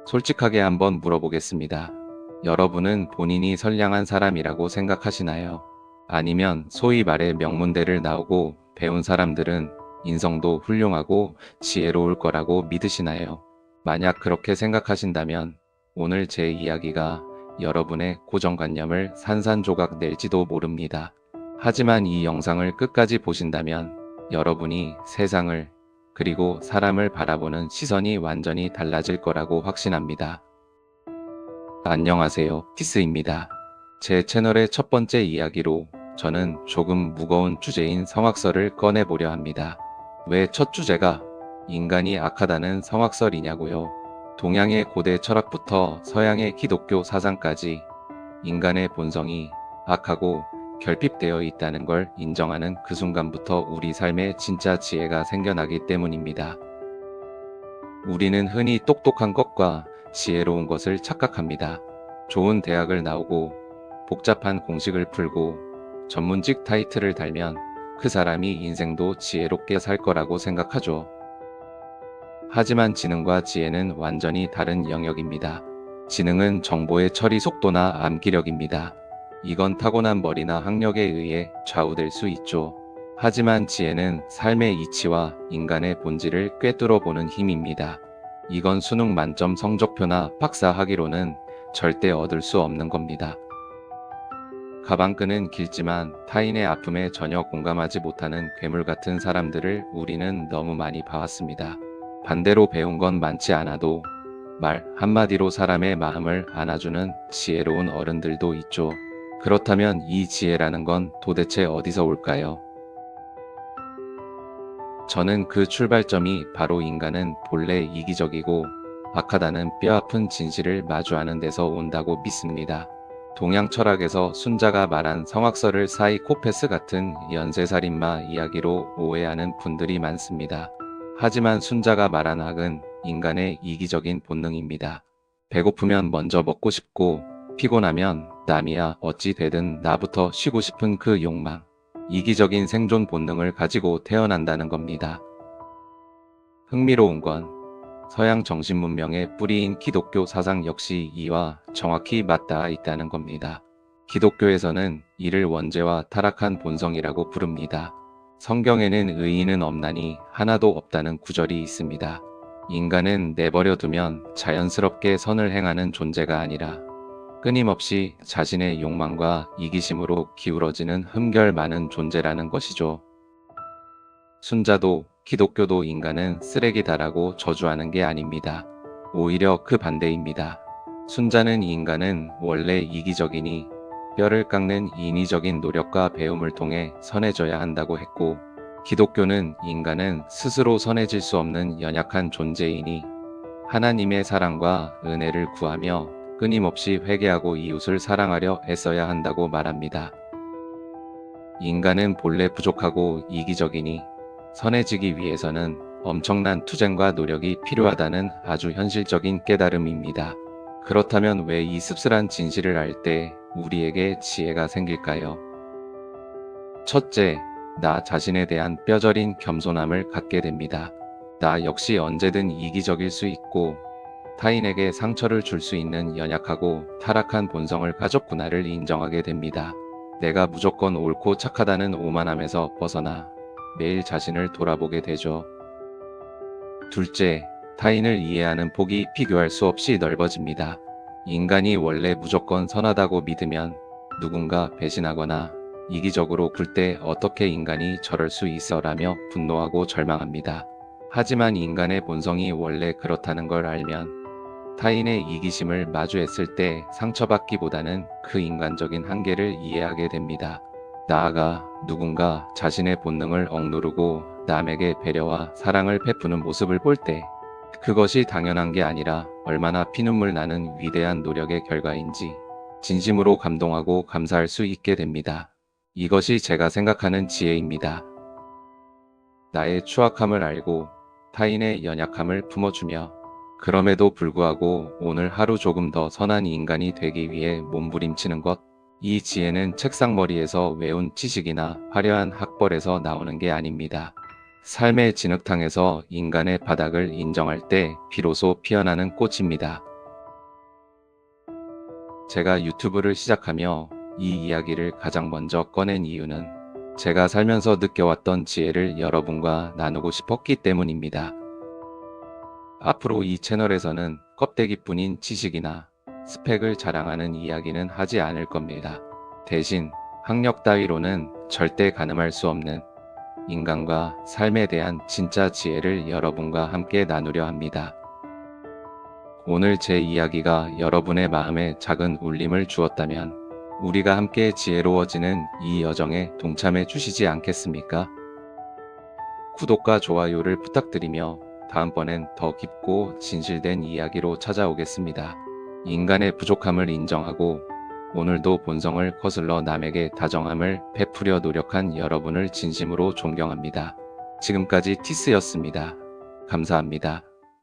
솔직하게 한번 물어보겠습니다. 여러분은 본인이 선량한 사람이라고 생각하시나요? 아니면 소위 말해 명문대를 나오고 배운 사람들은 인성도 훌륭하고 지혜로울 거라고 믿으시나요? 만약 그렇게 생각하신다면 오늘 제 이야기가 여러분의 고정관념을 산산조각 낼지도 모릅니다. 하지만 이 영상을 끝까지 보신다면 여러분이 세상을 그리고 사람을 바라보는 시선이 완전히 달라질 거라고 확신합니다. 안녕하세요. 티스입니다. 제 채널의 첫 번째 이야기로 저는 조금 무거운 주제인 성악설을 꺼내보려 합니다. 왜 첫 주제가 인간이 악하다는 성악설이냐고요? 동양의 고대 철학부터 서양의 기독교 사상까지 인간의 본성이 악하고 결핍되어 있다는 걸 인정하는 그 순간부터 우리 삶에 진짜 지혜가 생겨나기 때문입니다. 우리는 흔히 똑똑한 것과 지혜로운 것을 착각합니다. 좋은 대학을 나오고 복잡한 공식을 풀고 전문직 타이틀을 달면 그 사람이 인생도 지혜롭게 살 거라고 생각하죠. 하지만 지능과 지혜는 완전히 다른 영역입니다. 지능은 정보의 처리 속도나 암기력입니다. 이건 타고난 머리나 학력에 의해 좌우될 수 있죠. 하지만 지혜는 삶의 이치와 인간의 본질을 꿰뚫어 보는 힘입니다. 이건 수능 만점 성적표나 박사 학위로는 절대 얻을 수 없는 겁니다. 가방끈은 길지만 타인의 아픔에 전혀 공감하지 못하는 괴물 같은 사람들을 우리는 너무 많이 봐왔습니다. 반대로 배운 건 많지 않아도 말 한마디로 사람의 마음을 안아주는 지혜로운 어른들도 있죠. 그렇다면 이 지혜라는 건 도대체 어디서 올까요? 저는 그 출발점이 바로 인간은 본래 이기적이고 악하다는 뼈아픈 진실을 마주하는 데서 온다고 믿습니다. 동양 철학에서 순자가 말한 성악설을 사이코패스 같은 연쇄살인마 이야기로 오해하는 분들이 많습니다. 하지만 순자가 말한 악은 인간의 이기적인 본능입니다. 배고프면 먼저 먹고 싶고 피곤하면 남이야 어찌 되든 나부터 쉬고 싶은 그 욕망. 이기적인 생존 본능을 가지고 태어난다는 겁니다. 흥미로운 건 서양 정신문명의 뿌리인 기독교 사상 역시 이와 정확히 맞닿아 있다는 겁니다. 기독교에서는 이를 원죄와 타락한 본성이라고 부릅니다. 성경에는 의인은 없나니 하나도 없다는 구절이 있습니다. 인간은 내버려 두면 자연스럽게 선을 행하는 존재가 아니라 끊임없이 자신의 욕망과 이기심으로 기울어지는 흠결 많은 존재라는 것이죠. 순자도 기독교도 인간은 쓰레기다라고 저주하는 게 아닙니다. 오히려 그 반대입니다. 순자는 인간은 원래 이기적이니 뼈를 깎는 인위적인 노력과 배움을 통해 선해져야 한다고 했고, 기독교는 인간은 스스로 선해질 수 없는 연약한 존재이니 하나님의 사랑과 은혜를 구하며 끊임없이 회개하고 이웃을 사랑하려 애써야 한다고 말합니다. 인간은 본래 부족하고 이기적이니 선해지기 위해서는 엄청난 투쟁과 노력이 필요하다는 아주 현실적인 깨달음입니다. 그렇다면 왜 이 씁쓸한 진실을 알 때 우리에게 지혜가 생길까요? 첫째, 나 자신에 대한 뼈저린 겸손함을 갖게 됩니다. 나 역시 언제든 이기적일 수 있고 타인에게 상처를 줄 수 있는 연약하고 타락한 본성을 가졌구나를 인정하게 됩니다. 내가 무조건 옳고 착하다는 오만함에서 벗어나 매일 자신을 돌아보게 되죠. 둘째, 타인을 이해하는 폭이 비교할 수 없이 넓어집니다. 인간이 원래 무조건 선하다고 믿으면 누군가 배신하거나 이기적으로 굴 때 어떻게 인간이 저럴 수 있어라며 분노하고 절망합니다. 하지만 인간의 본성이 원래 그렇다는 걸 알면 타인의 이기심을 마주했을 때 상처받기보다는 그 인간적인 한계를 이해하게 됩니다. 나아가 누군가 자신의 본능을 억누르고 남에게 배려와 사랑을 베푸는 모습을 볼 때 그것이 당연한 게 아니라 얼마나 피눈물 나는 위대한 노력의 결과인지 진심으로 감동하고 감사할 수 있게 됩니다. 이것이 제가 생각하는 지혜입니다. 나의 추악함을 알고 타인의 연약함을 품어주며 그럼에도 불구하고 오늘 하루 조금 더 선한 인간이 되기 위해 몸부림치는 것. 이 지혜는 책상머리에서 외운 지식이나 화려한 학벌에서 나오는 게 아닙니다. 삶의 진흙탕에서 인간의 바닥을 인정할 때 비로소 피어나는 꽃입니다. 제가 유튜브를 시작하며 이 이야기를 가장 먼저 꺼낸 이유는 제가 살면서 느껴왔던 지혜를 여러분과 나누고 싶었기 때문입니다. 앞으로 이 채널에서는 껍데기뿐인 지식이나 스펙을 자랑하는 이야기는 하지 않을 겁니다. 대신 학력 따위로는 절대 가늠할 수 없는 인간과 삶에 대한 진짜 지혜를 여러분과 함께 나누려 합니다. 오늘 제 이야기가 여러분의 마음에 작은 울림을 주었다면 우리가 함께 지혜로워지는 이 여정에 동참해 주시지 않겠습니까? 구독과 좋아요를 부탁드리며 다음번엔 더 깊고 진실된 이야기로 찾아오겠습니다. 인간의 부족함을 인정하고 오늘도 본성을 거슬러 남에게 다정함을 베푸려 노력한 여러분을 진심으로 존경합니다. 지금까지 티스였습니다. 감사합니다.